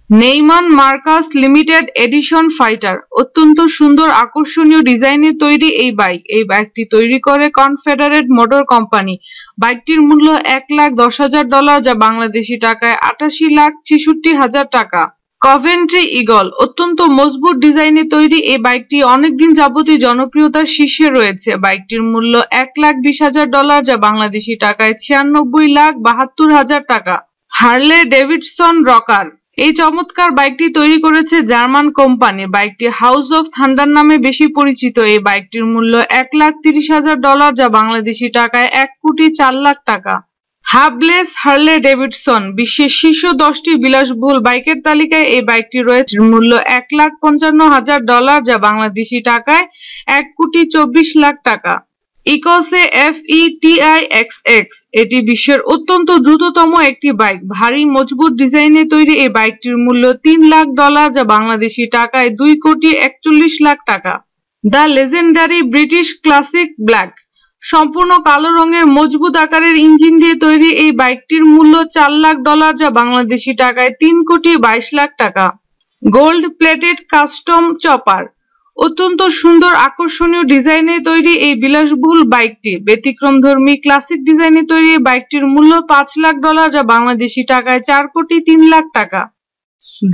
নেইমান Marcus limited edition fighter অত্যন্ত সুন্দর আকর্ষণীয় ডিজাইনে তৈরি এই বাইকটি তৈরি করে কনফেডারেট মোটর কোম্পানি। বাইকটির মূল্য $1,10,000 যা বাংলাদেশি টাকায় 88,66,000 টাকা। কভেন্ট্রি ঈগল অত্যন্ত মজবুত ডিজাইনে তৈরি এই বাইকটি অনেকদিন যাবতীয় জনপ্রিয়তার শীর্ষে রয়েছে। বাইকটির মূল্য $1,20,000 যা বাংলাদেশি টাকায় 96,72,000 টাকা। হার্লে ডেভিডসন রকার এই চমৎকার বাইকটি তৈরি করেছে জার্মান কোম্পানি। বাইকটি হাউস অফ থান্ডার নামে বেশি পরিচিত। এই বাইকটির মূল্য $1,30,000 যা বাংলাদেশি টাকায় 1,04,00,000 টাকা। হাবলেস হার্লে ডেভিডসন বিশ্বের শীর্ষ 10টি বিলাসবহুল বাইকের তালিকায় এই বাইকটি রয়েছে। মূল্য $1,55,000 যা বাংলাদেশি টাকায় 1,24,00,000 টাকা। ইকোসে FETIXX এটি বিশ্বের অত্যন্ত দ্রুততম একটি বাইক। ভারী মজবুত ডিজাইনে তৈরি এই বাইকটির মূল্য $3,00,000 যা বাংলাদেশি টাকায় 2,41,00,000 টাকা। The legendary British classic black সম্পূর্ণ কালো রঙের মজবুত আকারের ইঞ্জিন দিয়ে তৈরি এই বাইকটির মূল্য $4,00,000 যা বাংলাদেশি টাকায় 3,22,00,000 টাকা। গোল্ড প্লেটেড কাস্টম চপার অত্যন্ত সুন্দর আকর্ষণীয় ডিজাইনে তৈরি এই বিলাসবহুল বাইকটি ব্যতিক্রমধর্মী ক্লাসিক ডিজাইনে তৈরি এই বাইকটির মূল্য $5,00,000 যা বাংলাদেশি টাকায় 4,03,00,000 টাকা।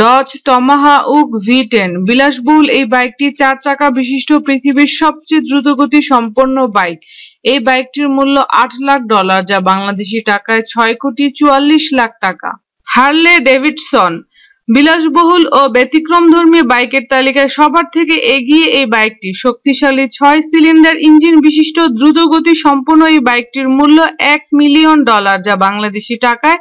ডজ টমাহাউক V10 বিলাসবহুল এই বাইকটি 4 চাকা বিশিষ্ট পৃথিবীর সবচেয়ে দ্রুতগতি সম্পন্ন বাইক। এই বাইকটির মূল্য $8,00,000 যা বাংলাদেশি টাকায় 6,44,00,000 টাকা। হার্লে ডেভিডসন বিলাসবহুল ও ব্যতিক্রমধর্মী বাইকের তালিকায় সবার থেকে এগিয়ে এই বাইকটি। শক্তিশালী 6 সিলিন্ডার ইঞ্জিন বিশিষ্ট দ্রুতগতি সম্পন্ন এই বাইকটির মূল্য $1,000,000 যা বাংলাদেশি টাকায়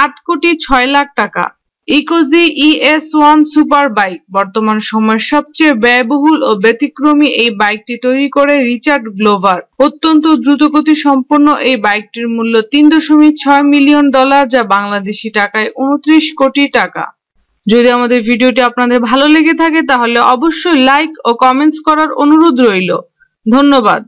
8,06,00,000 টাকা। ইকোজি ES1 সুপার বাইক বর্তমান সময়ের সবচেয়ে ব্যয়বহুল ও ব্যতিক্রমী এই বাইকটি তৈরি করে রিচার্ড গ্লোভার। অত্যন্ত দ্রুতগতি সম্পন্ন এই বাইকটির মূল্য $3.6 মিলিয়ন যা বাংলাদেশি টাকায় 29 কোটি টাকা। যদি আমাদের ভিডিওটি আপনাদের ভালো লেগে থাকে তাহলে অবশ্যই লাইক ও কমেন্টস করার অনুরোধ রইল। ধন্যবাদ।